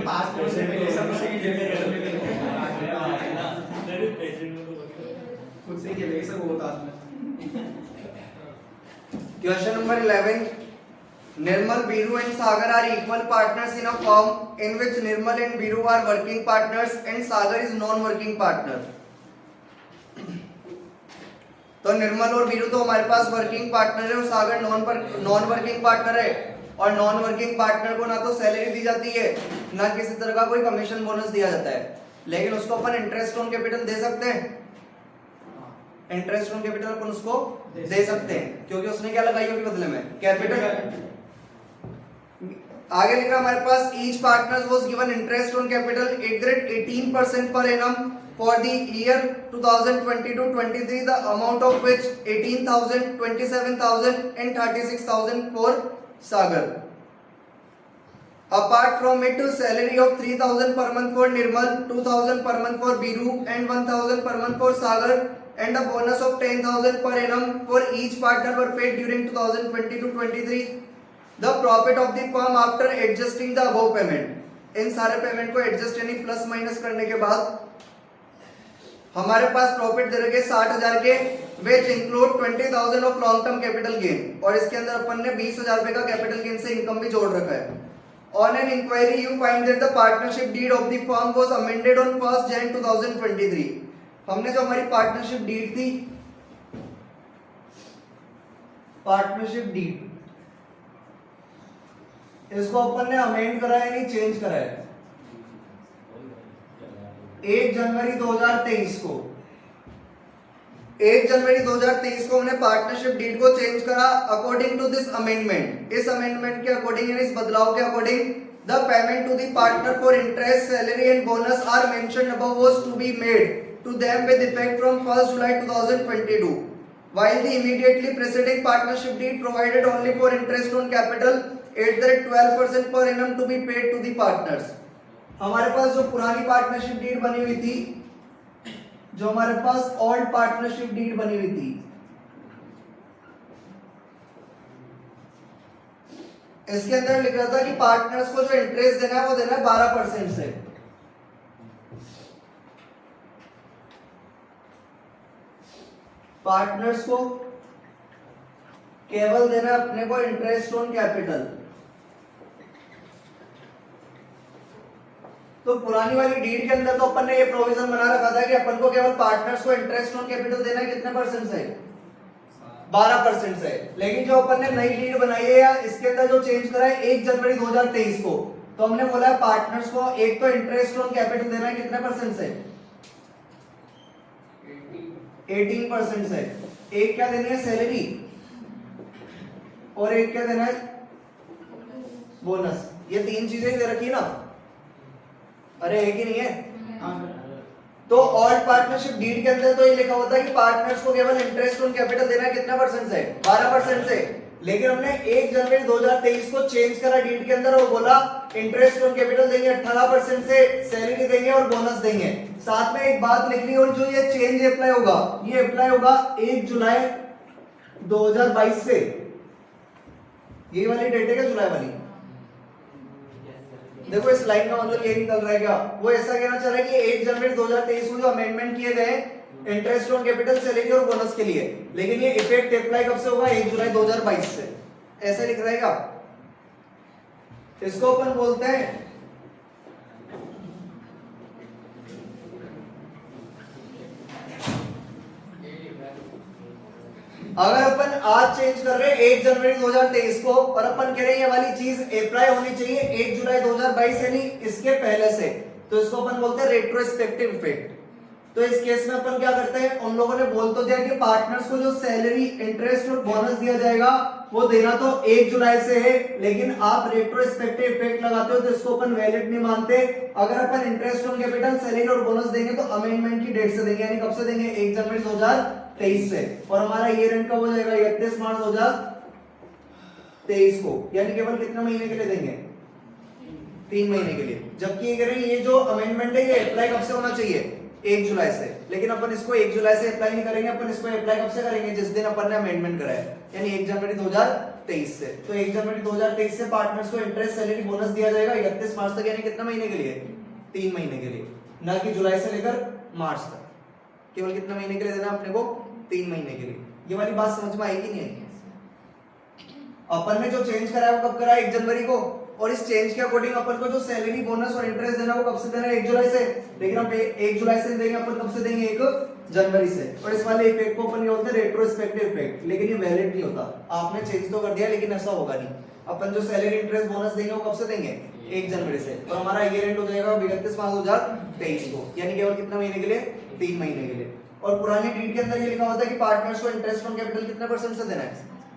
पास में से पहले सब से खुद से खेलेंगे सब होता है। Question number 11. Nirmal, Biru and Sagar are equal partners in a firm in which Nirmal and Biru are working partners and Sagar is non-working partner. तो निर्मल और बीरू तो हमारे पास वर्किंग पार्टनर है और सागर नॉन वर्किंग पार्टनर है, और नॉन वर्किंग पार्टनर को ना तो सैलरी दी जाती है ना किसी तरह का कोई कमीशन बोनस दिया जाता है, लेकिन उसको अपन इंटरेस्ट ऑन कैपिटल दे सकते हैं। इंटरेस्ट ऑन कैपिटल अपन उसको दे सकते हैं क्योंकि उसने क्या लगाई होगी बदले में, कैपिटल। आगे लिखा हमारे पास each partner was given interest on capital at the rate 18% per annum for the year 2022-23, the amount of which 18,000, 27,000 and 36,000 for Sagar. Apart from it, salary of 3,000 per month for Nirmal, 2,000 per month for Biru and 1,000 per month for Sagar, and a bonus of 10,000 per annum for each partner were paid during 2022-23. The profit of the firm after adjusting the above payment. इन सारे payment को adjust यानी plus minus करने के बाद हमारे पास profit दे रखे 60,000 के, which include 20,000 of long term capital gain, और इसके अंदर अपन ने 20,000 रुपए का कैपिटल गेन से इनकम भी जोड़ रखा है। On an inquiry you find that the partnership deed of the firm was amended on 1 Jan 2023। हमने जो हमारी पार्टनरशिप डीड थी, पार्टनरशिप डीड, इसको अपन ने अमेंड करा है यानी चेंज करा है 1 जनवरी 2023 को। 1 जनवरी 2023 को हमने पार्टनरशिप डीड को चेंज करा अकॉर्डिंग टू दिस अमेंडमेंट। इस अमेंडमेंट के अकॉर्डिंग यानी इस बदलाव के according the payment to the partner for interest, salary and bonus are mentioned above was to be made to them with effect from 1 July 2022, while the immediately preceding partnership deed provided only for interest on capital at the rate 12% per annum to be paid to the partners। हमारे पास जो पुरानी partnership deed बनी हुई थी, जो हमारे पास old partnership deed बनी हुई थी, इसके अंदर लिख रहा था कि पार्टनर्स को जो इंटरेस्ट देना है वो देना है 12% से। पार्टनर्स को केवल देना है अपने को इंटरेस्ट ऑन कैपिटल। तो पुरानी वाली डीड के अंदर तो अपन ने ये प्रोविजन बना रखा था कि अपन को केवल पार्टनर्स को इंटरेस्ट ऑन कैपिटल देना है कितने परसेंट से, 12% से। लेकिन जो अपन ने नई डीड बनाई है या इसके अंदर जो चेंज करा है 1 जनवरी 2023 को, तो हमने बोला है पार्टनर्स को एक तो इंटरेस्ट ऑन कैपिटल देना है कितने परसेंट से, 18% से। एक क्या देनी है, सैलरी, और एक क्या देना है, बोनस। ये तीन चीजें ही दे रखी ना, अरे एक ही नहीं है। तो ऑल्ड पार्टनरशिप डीड के अंदर तो ये लिखा होता है कि पार्टनर्स को केवल इंटरेस्ट ऑन कैपिटल देना है कितना परसेंट से, 12% से। लेकिन हमने 1 जनवरी 2023 को चेंज करा डीड के अंदर और बोला इंटरेस्ट ऑन कैपिटल देंगे 18% से, सैलरी देंगे और बोनस देंगे। साथ में एक बात लिख ली, और जो ये चेंज अप्लाई होगा, ये अप्लाई होगा 1 जुलाई 2022 से। ये वाली डेट है क्या, जुलाई वाली? देखो इस लाइन का मतलब ये निकल रहा है क्या, वो ऐसा कहना चाह रहा है कि 1 जनवरी 2023 को जो अमेंडमेंट किए गए इंटरेस्ट ऑन कैपिटल, सैलरी और बोनस के लिए, लेकिन ये इफेक्ट अप्लाई कब से होगा, 1 जुलाई 2022 से। ऐसा लिख रहा है क्या? इसको अपन बोलते हैं अगर अपन आज चेंज कर रहे हैं 1 जनवरी 2023 को, और अपन कह रहे हैं ये वाली चीज अप्लाई होनी चाहिए 1 जुलाई 2022 यानी इसके पहले से, तो इसको अपन बोलते हैं रेट्रोस्पेक्टिव इफेक्ट। तो इस केस में अपन क्या करते हैं, उन लोगों ने बोल तो दिया कि पार्टनर्स को जो सैलरी, इंटरेस्ट और बोनस दिया जाएगा वो देना तो 1 जुलाई से है, लेकिन आप रेट्रोस्पेक्टिव इफेक्ट लगाते हो तो इसको अपन वैलिड नहीं मानते। अगर अपन इंटरेस्ट ऑन कैपिटल, सैलरी और बोनस देंगे तो अमेंडमेंट की डेट से देंगे, यानी कब से देंगे, 1 जनवरी 2023 से। और हमारा ईयर एंड कब हो जाएगा, 31 मार्च 2023 को, यानी केवल कितने महीने के लिए देंगे, 3 महीने के लिए। जबकि ये कह रहे हैं ये जो अमेंडमेंट है ये अप्लाई कब से होना चाहिए, 1 जुलाई से, लेकिन अपन इसको 1 जुलाई से अप्लाई नहीं करेंगे, अपन इसको अप्लाई कब से करेंगे, जिस दिन अपन ने अमेंडमेंट कराया, यानी 1 जनवरी 2023 2023 से। तो 1 जनवरी 2023 से पार्टनर्स को इंटरेस्ट सैलरी बोनस दिया जाएगा 31 मार्च तक, यानी कितने महीने के लिए? 3 महीने के लिए, ना कि जुलाई से लेकर मार्च तक। केवल कितने महीने के लिए देना अपने को? 3 महीने के लिए। ये वाली बात समझ में आई कि नहीं आई? अपन ने जो चेंज कराया वो कब कराया? 1 जनवरी को। और इस चेंज के अकॉर्डिंग अपन को जो सैलरी बोनस और इंटरेस्ट देना वो कब से देना है? 1 जुलाई से। लेकिन हम 1 जुलाई से देंगे, अपन कब से देंगे? 1 जनवरी से। और इस वाले इफेक्ट को अपन ये बोलते हैं रेट्रोस्पेक्टिव इफेक्ट, लेकिन ये वैलिड नहीं होता। आपने चेंज तो कर दिया लेकिन ऐसा होगा नहीं। अपन जो सैलरी इंटरेस्ट बोनस देंगे वो कब से देंगे? 1 जनवरी से। और हमारा ईयर एंड हो जाएगा 31 मार्च 2023 को, यानी केवल कितने महीने के लिए? 3 महीने के लिए। और पुरानी डीड के अंदर ये लिखा होता है कि पार्टनर्स को इंटरेस्ट ऑन कैपिटल कितने परसेंट से देना है?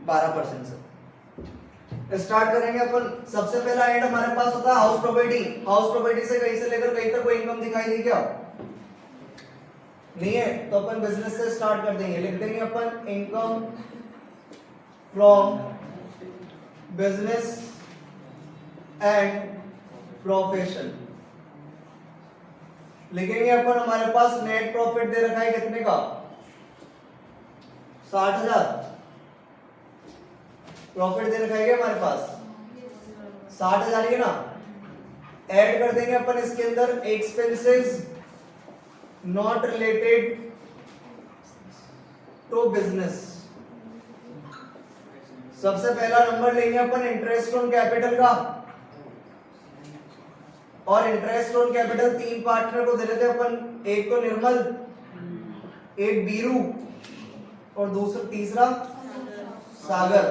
12% से। स्टार्ट करेंगे अपन। सबसे पहला एंड हमारे पास होता है हाउस प्रॉपर्टी। हाउस प्रॉपर्टी से कहीं से लेकर कहीं तक कोई इनकम दिखाई दी क्या? नहीं है, तो अपन बिजनेस से स्टार्ट कर देंगे। लिख देंगे अपन income from business and profession. लिखेंगे अपन हमारे पास नेट प्रॉफिट दे रखा है कितने का? 60,000 प्रॉफिट दे रखा है क्या हमारे पास? 60,000 ही है ना। ऐड कर देंगे अपन इसके अंदर expenses not related to business. सबसे पहला नंबर लेंगे अपन इंटरेस्ट ऑन कैपिटल का। और इंटरेस्ट ऑन कैपिटल 3 पार्टनर को दे देते हैं अपन। एक तो निर्मल, एक बीरू और तीसरा सागर।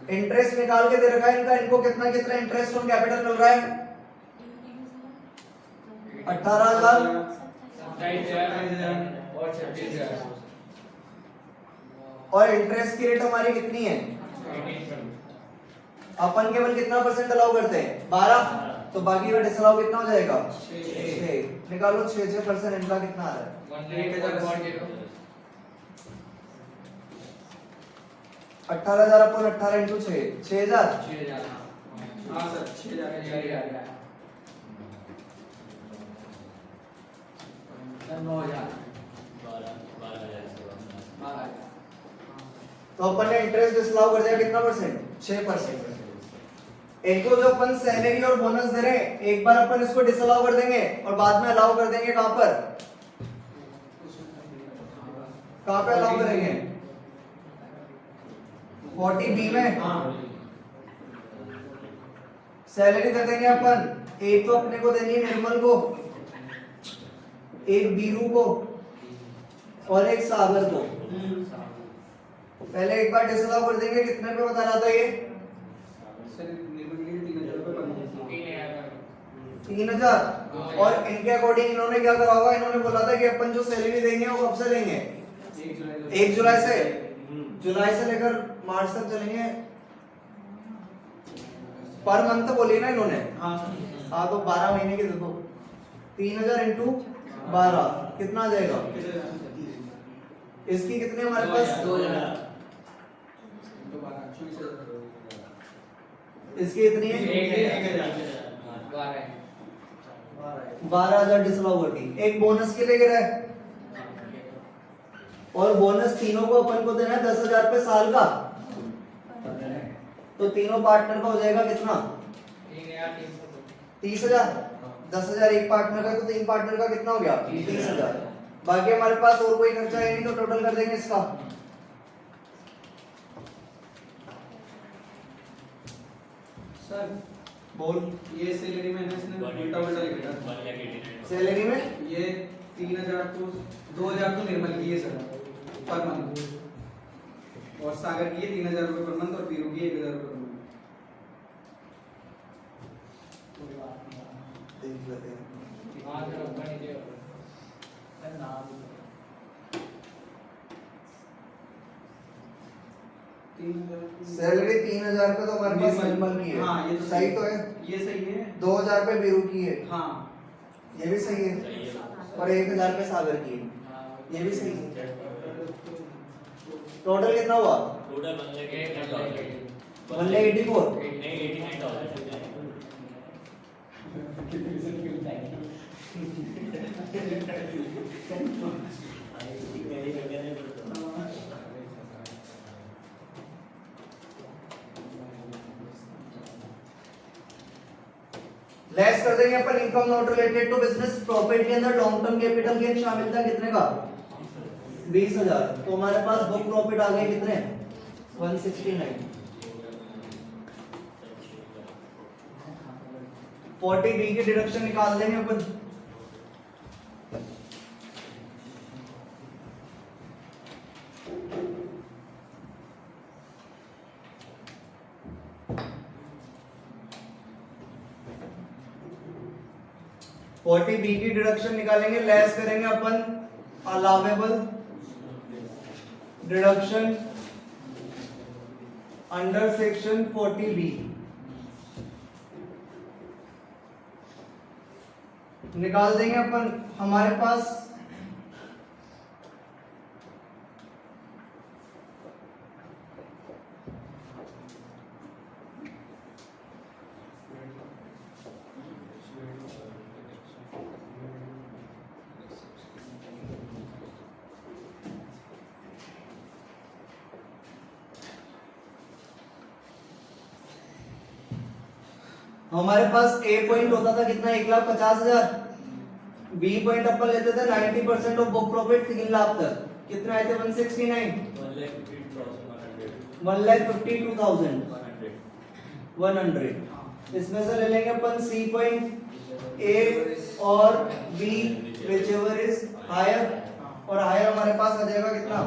इंटरेस्ट निकाल के दे रखा है इनका। इनको कितना कितना इंटरेस्ट ऑन कैपिटल मिल रहा है? 18,000 और 26,000। और इंटरेस्ट की रेट हमारी कितनी है? अपन केवल कितना परसेंट अलाउ करते हैं? 12। तो बाकी का डिसअलाउ कितना हो जाएगा? 6। निकालो 6% इनका कितना आ रहा है? 18,000 अपन 18 इंटू 6 6,000। हाँ सर 6,000। 9,000। तो अपन ने इंटरेस्ट डिसअलाउ कर दिया कितना परसेंट? 6%। इनको जो अपन सैलरी और बोनस दे रहे हैं, एक बार अपन इसको डिसअलाउ कर देंगे और बाद में अलाउ कर देंगे। कहां पर? कहां पे अलाउ करेंगे? 40B में सैलरी दे देंगे अपन। एक तो अपने को देनी है निर्मल को, एक बीरू को और एक सागर को। पहले एक बार डिसअलाउ कर देंगे। कितने पे बता रहा था ये? सर निर्मल के लिए 3,000 रुपए बनते हैं। 3,000। और इनके अकॉर्डिंग इन्होंने क्या करा होगा? इन्होंने बोला था कि अपन जो सैलरी देंगे वो कब से देंगे? 1 जुलाई से। जुलाई से लेकर मार्च तक चलेंगे। पर मंथ बोलिए ना इन्होंने। हाँ तो 12 महीने के देखो। 3,000 इंटू 12 कितना आ जाएगा? इसकी कितने हमारे पास? 2,000। इसकी इतनी है 12,000 डिसअलाउ कर दी। एक बोनस के लिए गिरा है और बोनस तीनों को अपन को देना है 10,000 पे साल का। तो तीनों पार्टनर का हो जाएगा कितना? 30,000। 10,000 एक पार्टनर का, तो 3 पार्टनर का कितना हो गया? 30,000। बाकी हमारे पास और कोई खर्चा है नहीं, तो टोटल कर देंगे इसका। सर बोल। ये सैलरी में इसने उल्टा उल्टा लिखा था। सैलरी में ये 3,000 तो 2,000 तो निर्मल की है सर पर मंथ, और सागर की है 3,000 रुपए पर मंथ, और बीरू की 1,000 रुपए पर मंथ। देख लेते हैं। सैलरी 3,000 पे तो हमारे पास निर्मल की है। हाँ, ये तो सही तो है। ये सही है। 2,000 पे बीरू की है। हाँ ये भी सही है। और 1,000 पे सागर की है। ये भी सही है। टोटल कितना हुआ? टोटल 184। नहीं 89,000। लेस कर देंगे अपन income not related to business profit के अंदर लॉन्ग टर्म कैपिटल गेन शामिल था कितने का 20,000। तो हमारे पास बुक प्रॉफिट आ गए कितने 169। 40B की डिडक्शन निकाल देंगे अपन। बी की डिडक्शन निकालेंगे, लेस करेंगे अपन allowable deduction under section 40B। निकाल देंगे अपन। हमारे पास ए पॉइंट होता था कितना 1,50,000। बी पॉइंट अपन लेते थे 90% ऑफ बुक प्रॉफिट 3 लाख तक। कितने आए थे 169 1,52,100। इसमें से ले लेंगे अपन सी पॉइंट ए और B whichever is higher, और हायर हमारे पास आ जाएगा कितना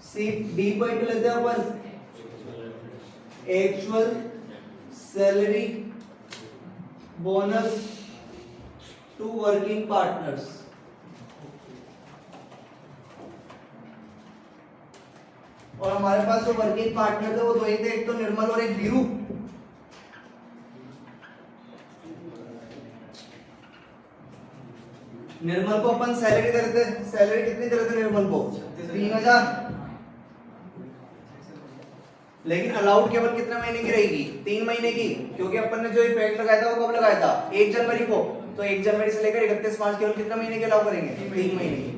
सी। डी पॉइंट लेते हैं अपन actual salary bonus to working partners. और हमारे पास जो वर्किंग पार्टनर थे वो दो ही थे, एक तो निर्मल और एक वीरू। निर्मल को अपन सैलरी दे रहे थे, सैलरी कितनी दे रहे थे निर्मल को 3,000। लेकिन अलाउड केवल कितने महीने की रहेगी 3 महीने की, क्योंकि अपन ने जो इफेक्ट लगाया था वो कब लगाया था 1 जनवरी को। तो 1 जनवरी से लेकर 31 मार्च केवल कितने महीने के अलाउ करेंगे 3 महीने की।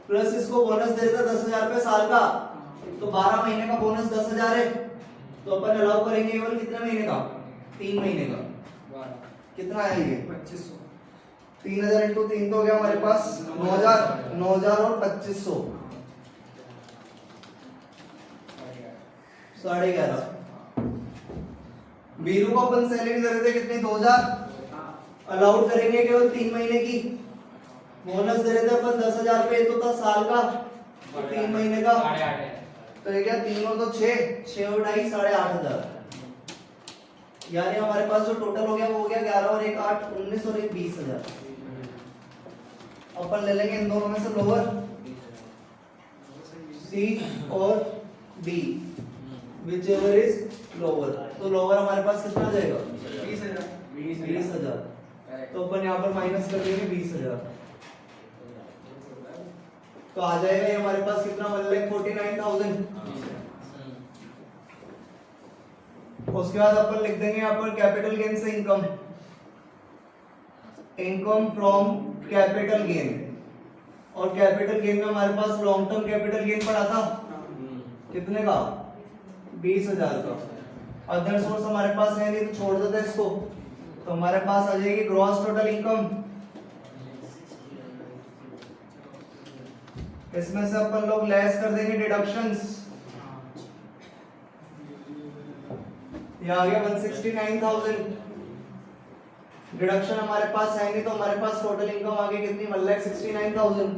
प्लस इसको बोनस दे देता 10,000 रुपए साल का, तो 12 महीने का बोनस 10,000 है। तो अपन अलाउ करेंगे केवल कितने महीने का 3 महीने का। कितना है ये 2500। 3,000 इंटू 3 तो हो गया हमारे पास 9,000 और 2500 11.5। वीरू को अपन सैलरी दे रहे थे कितनी 2,000। अलाउड करेंगे केवल 3 महीने की। बोनस दे रहे थे अपन 10,000 रुपए, तो था साल का 3 महीने का। तो ये क्या 3 और 2 6, 6 और 2.5 8,500। यानी हमारे पास जो टोटल हो गया वो हो गया 11 और 1 8 19 और 1 20,000। अपन ले लेंगे इन दोनों में से लोअर सी और डी whichever is lower। तो लोअर हमारे पास कितना आ जाएगा 20,000। तो अपन यहाँ पर माइनस कर देंगे 20,000। तो आ जाएगा ये हमारे पास कितना 1,49,000। उसके बाद अपन लिख देंगे यहाँ पर कैपिटल गेन से income, income from capital gain. और कैपिटल गेन में हमारे पास लॉन्ग टर्म कैपिटल गेन पड़ा था कितने का 20,000 का। अदर सोर्स हमारे पास है नहीं तो छोड़ देते इसको। तो हमारे पास आ जाएगी ग्रॉस टोटल इनकम। इसमें से अपन लोग लेस कर देंगे डिडक्शंस। ये आ गया 169,000। डिडक्शन हमारे पास है नहीं तो हमारे पास टोटल इनकम आ गई कितनी 1,69,000।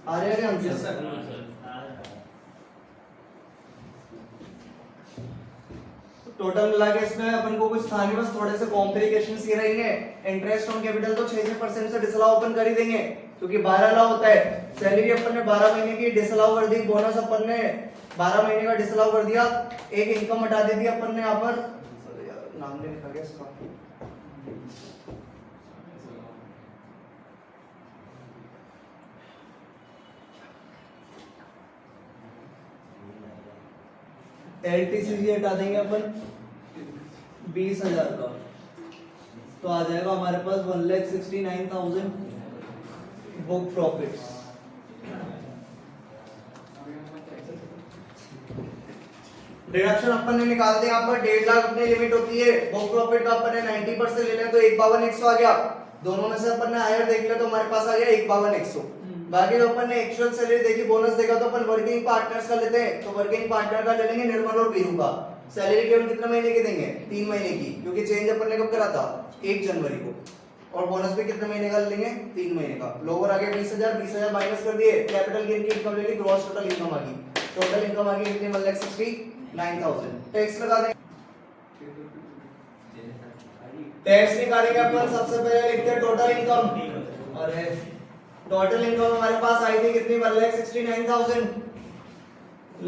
आ रहे हैं आंसर। टोटल मिला के इसमें अपन को कुछ था नहीं, बस थोड़े से कॉम्प्लिकेशंस ये रहेंगे। इंटरेस्ट ऑन कैपिटल तो 6% से डिसअलाउ अपन कर ही देंगे क्योंकि 12 अलाउ होता है। सैलरी अपन ने 12 महीने की डिसअलाउ कर दी, बोनस अपन ने 12 महीने का डिसअलाउ कर दिया, एक इनकम हटा दी थी अपन ने यहाँ पर। नाम नहीं लिखा गया इसका। LTCG हटा देंगे अपन 20,000 का, तो आ जाएगा हमारे पास 1,69,000 बुक प्रॉफिट्स। डिडक्शन अपन ने निकाल दिया, यहाँ पर 1.5 लाख अपनी लिमिट होती है, बुक प्रॉफिट का अपन ने 90% ले लिया तो 152,100 आ गया। दोनों में से अपन ने हायर देख लिया तो हमारे पास आ गया 152,100। बाकी जो अपन ने एक्चुअल सैलरी देखी, बोनस देखा तो अपन वर्किंग पार्टनर्स का लेते हैं, तो वर्किंग पार्टनर का ले लेंगे निर्मल और बीरू का। सैलरी केवल कितने महीने की देंगे? 3 महीने की, क्योंकि चेंज अपन ने कब करा था? 1 जनवरी को। और बोनस भी कितने महीने का लेंगे? 3 महीने का। लोअर आ गया 20,000 माइनस कर दिए, कैपिटल गेन की इनकम ले ली, ग्रॉस टोटल इनकम आ गई। टोटल इनकम आ गई कितनी? 1,69,000। टैक्स लगा देंगे, टैक्स निकालेंगे अपन। सबसे पहले लिखते हैं टोटल इनकम। अरे टोटल इनकम हमारे पास आई थी कितनी? 1,69,000।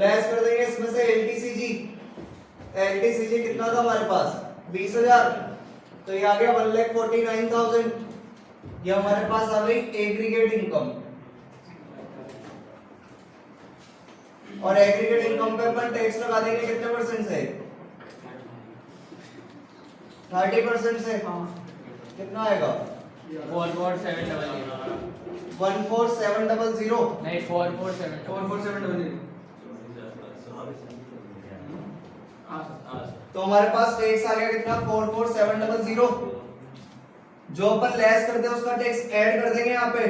लेस कर देंगे इसमें से एलटीसीजी। एलटीसीजी कितना था हमारे पास? 20,000, तो ये आ गया 1,49,000। ये हमारे पास आ गई एग्रीगेट इनकम। और एग्रीगेट इनकम पे अपन टैक्स लगा देंगे कितने परसेंट से? 30% से। कितना आएगा? 44700 14700। नहीं 447 44700। तो हमारे पास टैक्स आ गया कितना? 44700। जो अपन लेस करते हैं उसका टैक्स ऐड कर देंगे यहाँ पे।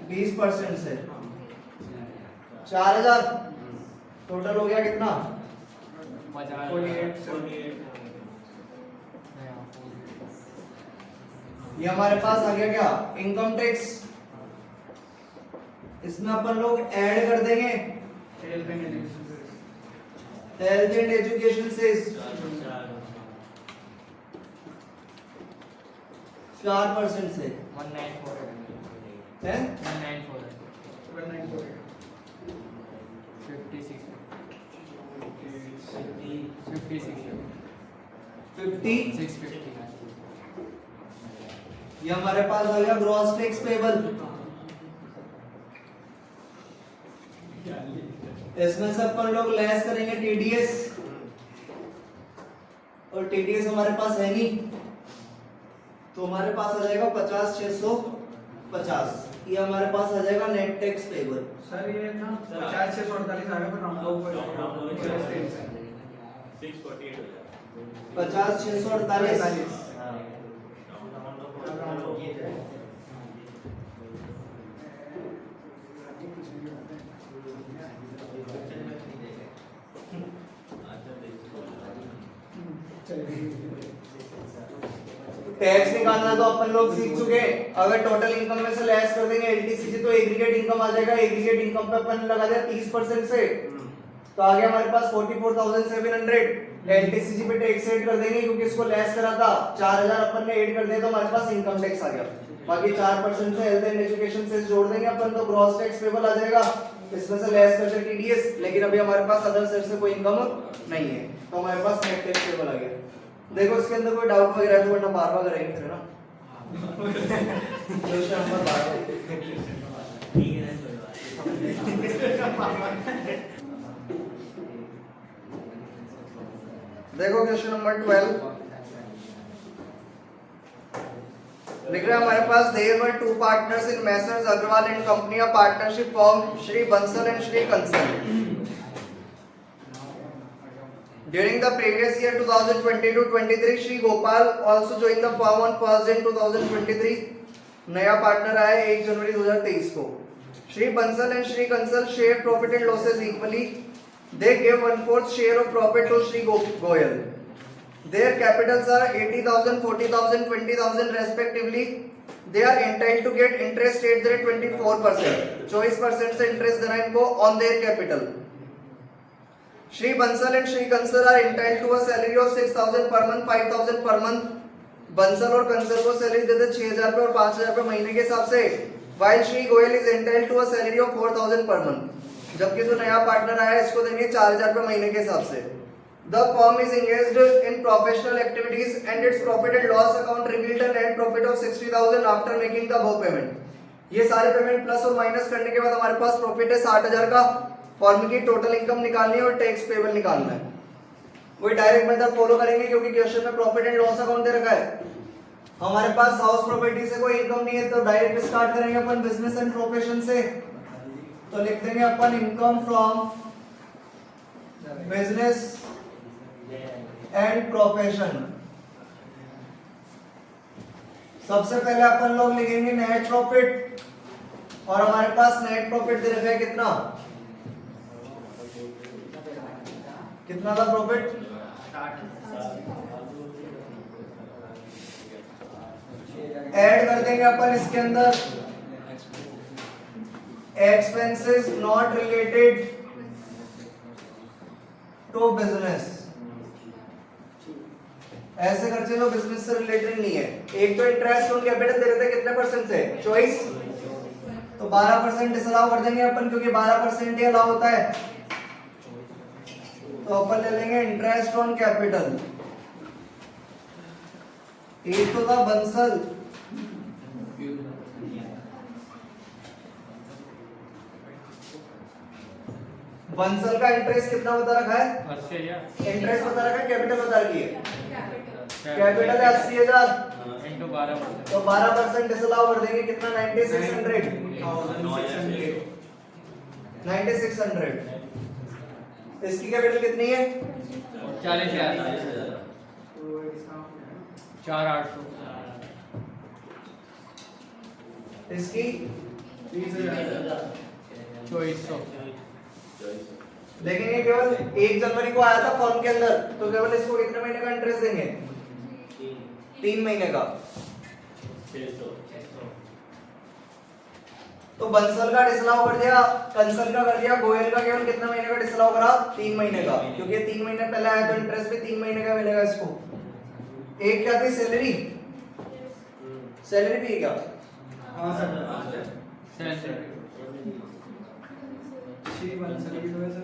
20% से 4,000। टोटल हो गया कितना? 50 ये हमारे पास आ गया क्या? Income tax. इसमें अपन लोग ऐड कर देंगे हेल्थ एंड एजुकेशन से 4% से 194 है 194 56 ये हमारे पास आ गया ग्रॉस टैक्स पेबल। इसमें से अपन लोग लेस करेंगे टीडीएस, और टीडीएस हमारे पास है नहीं, तो हमारे पास आ जाएगा 50,650। ये हमारे पास आ जाएगा नेट टैक्स पेबल। सर ये था 50,648 आ गया, पर राउंड ऑफ 50,648। टैक्स निकालना तो अपन लोग सीख चुके हैं। अगर टोटल इनकम में से लेस कर देंगे एलटीसीजी तो एग्रीगेट इनकम आ जाएगा। एग्रीगेट इनकम पे अपन लगा दिया 30% से, तो आ गया हमारे पास 44,700। एलटीसीजी पे टैक्स ऐड कर देंगे क्योंकि इसको लेस करा था। 4,000 अपन ने ऐड कर दिया तो हमारे पास इनकम टैक्स आ गया। बाकी 4% से हेल्थ एंड एजुकेशन से जोड़ देंगे अपन, तो ग्रॉस टैक्स पेबल आ जाएगा। इसमें से लेस करके टीडीएस, लेकिन अभी हमारे पास अदर सेट से कोई इनकम नहीं है, तो हमारे पास नेट टैक्स पेबल आ गया। देखो इसके अंदर कोई डाउट वगैरह है तो वरना बार-बार करेंगे फिर ना। Question number 12। देखो क्वेश्चन नंबर 12 लिख रहे हैं हमारे पास, there were two partners in Messrs Agarwal and Company, a partnership form Shri Bansal and Shri Kansal. During the previous year 2022-23, Shri Gopal also joined the firm on 1st Jan 2023. नया पार्टनर आया 1 जनवरी 2023 को। Shri Bansal and Shri Kansal share profit and losses equally. They gave 1/4 share of profit to Shri Goyal. Their capitals are 80,000, 40,000, 20,000 respectively. They are entitled to get interest rate at 24%. 24% से interest देना इनको on their capital. Shri Bansal and Shri Kansal are entitled to a salary of 6,000 per month, 5,000 per month. Bansal और कंसल को salary देते 6,000 रुपए और 5,000 रुपए महीने के हिसाब से, while Shri Goyal is entitled to a salary of 4,000 per month. जबकि जो नया पार्टनर आया इसको देंगे 4,000 रुपए महीने के हिसाब से। The firm is engaged in professional activities and its profit and loss account revealed a net profit of 60,000 after making the above payment. ये सारे पेमेंट प्लस और माइनस करने के बाद हमारे पास प्रॉफिट है 60,000 का। फॉर्म की टोटल इनकम निकालनी है और टैक्स पेबल निकालना है। वही डायरेक्ट मेथड फॉलो करेंगे क्योंकि क्वेश्चन में प्रॉफिट एंड लॉस अकाउंट दे रखा है। हमारे पास हाउस प्रॉपर्टी से कोई इनकम नहीं है तो डायरेक्ट स्टार्ट करेंगे अपन बिजनेस एंड प्रोफेशन से। तो लिख देंगे अपन income from business and profession. सबसे पहले अपन लोग लिखेंगे नेट प्रॉफिट, और हमारे पास नेट प्रॉफिट दे रखा है कितना, कितना था प्रॉफिट, ऐड कर देंगे अपन इसके अंदर expenses not related to business. ऐसे खर्चे जो बिजनेस से रिलेटेड नहीं है। एक तो इंटरेस्ट ऑन कैपिटल दे रहे थे कितने परसेंट से, 24, तो 12% डिसअलाउ कर देंगे अपन, क्योंकि 12% ही अलाउ होता है। तो अपन ले लेंगे इंटरेस्ट ऑन कैपिटल। एक तो था बंसल, बंसल का इंटरेस्ट कितना बता रखा है, इंटरेस्ट बता रखा है, कैपिटल बता रखी है, कैपिटल है 80,000 into 12%। तो 12% डिसअलाउ कर देंगे, कितना 9600, 9600। इसकी कैपिटल कितनी है, 40,000, 4,800। इसकी 2400। लेकिन ये केवल 1 जनवरी को आया था फॉर्म के अंदर, तो केवल इसको कितने महीने का इंटरेस्ट देंगे, 3 महीने का। तो बंसल का डिसअलाउ कर दिया, कंसल का कर दिया, गोयल का केवल कितना महीने का डिसअलाउ करा, 3 महीने का, क्योंकि 3 महीने पहले आया तो इंटरेस्ट भी 3 महीने का मिलेगा इसको। एक क्या थी सैलरी, सैलरी भी क्या, हाँ सर, श्री बंसल की वजह से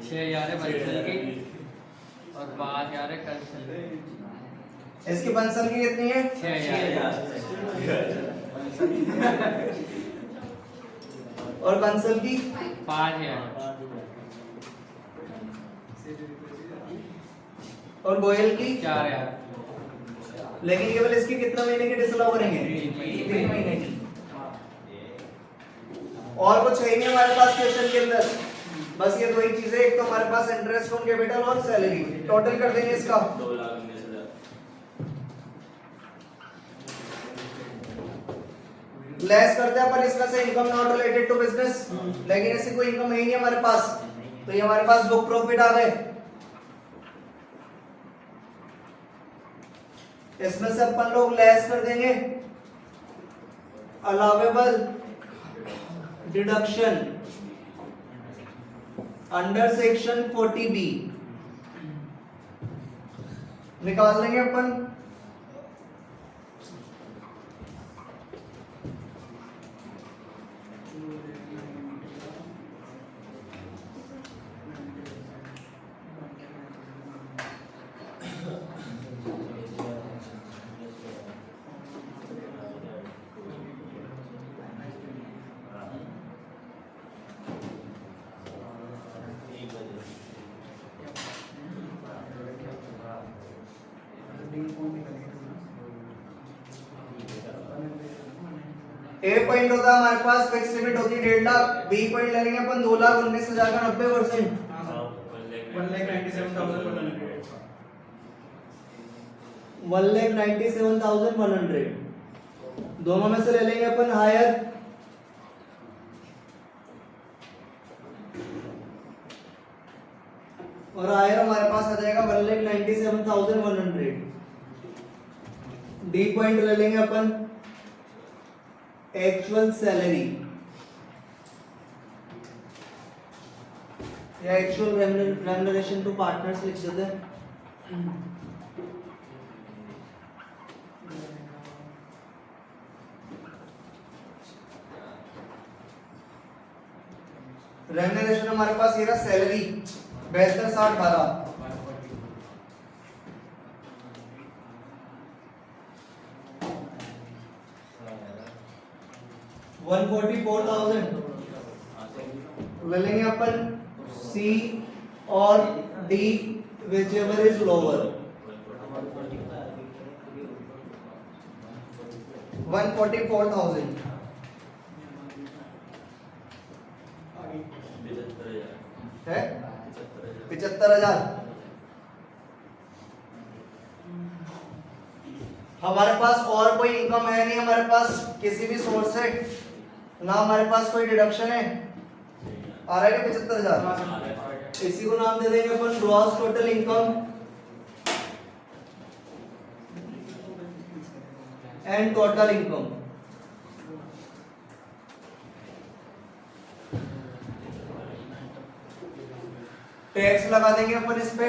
6,000 है बंसल की और 5,000 है कंसल। इसकी बंसल की कितनी है, 6,000 और कंसल की 5,000 और गोयल की 4,000। लेकिन केवल इसकी कितना महीने की डिसअलाउ करेंगे, 3 महीने की। और कुछ है नहीं हमारे पास क्वेश्चन के अंदर, बस ये दो ही चीजें, एक तो हमारे पास इंटरेस्ट ऑन कैपिटल और सैलरी। टोटल कर देंगे इसका, लेस करते हैं अपन इसमें से income not related to business, लेकिन ऐसी कोई इनकम है ही नहीं हमारे पास, तो ये हमारे पास बुक प्रॉफिट आ गए। इसमें से अपन लोग लेस कर देंगे allowable deduction under section 40B, निकाल लेंगे अपन। ए पॉइंट होता है हमारे पास, फिक्स लिमिट होती है 1.5 लाख। बी पॉइंट ले लेंगे अपन 2,19,000 का 90%, 1,97,100। दोनों में से ले लेंगे अपन हायर, और हायर हमारे पास आ जाएगा 1,97,100। डी पॉइंट ले लेंगे अपन एक्चुअल सैलरी या एक्चुअल रेम्युनरेशन टू पार्टनर्स लिख देते हैं। रेम्युनरेशन हमारे पास ये रहा सैलरी 72,60,12, 144,000 ले लेंगे अपन सी और डी whichever is lower। 144,000 है 75,000। हमारे पास और कोई इनकम है नहीं, हमारे पास किसी भी सोर्स से ना, हमारे पास कोई डिडक्शन है। आ रहा है क्या 75,000? इसी को नाम दे देंगे अपन gross total income and total income. Tax लगा देंगे अपन इस पे।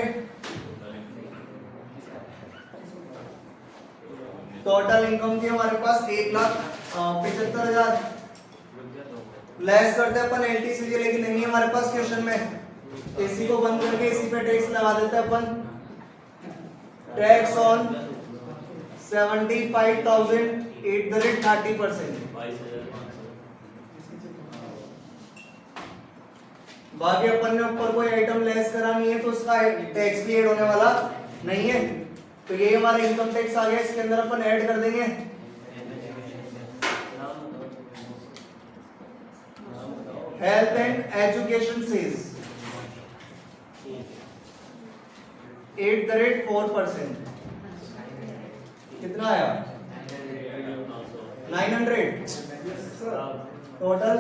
टोटल इनकम थी हमारे पास 1,75,000। लेस करते अपन एलटीसीजी, लेकिन नहीं हमारे पास क्वेश्चन में। इसी को बंद करके इसी पे टैक्स लगा देते हैं अपन। Tax on 75,000 at the rate 30%। बाकी अपन ने ऊपर कोई आइटम लेस करा नहीं है तो उसका टैक्स भी ऐड होने वाला नहीं है। तो ये हमारा इनकम टैक्स आ गया, इसके अंदर अपन ऐड कर देंगे health and education says 8 the rate 4%। कितना आया? 900 टोटल।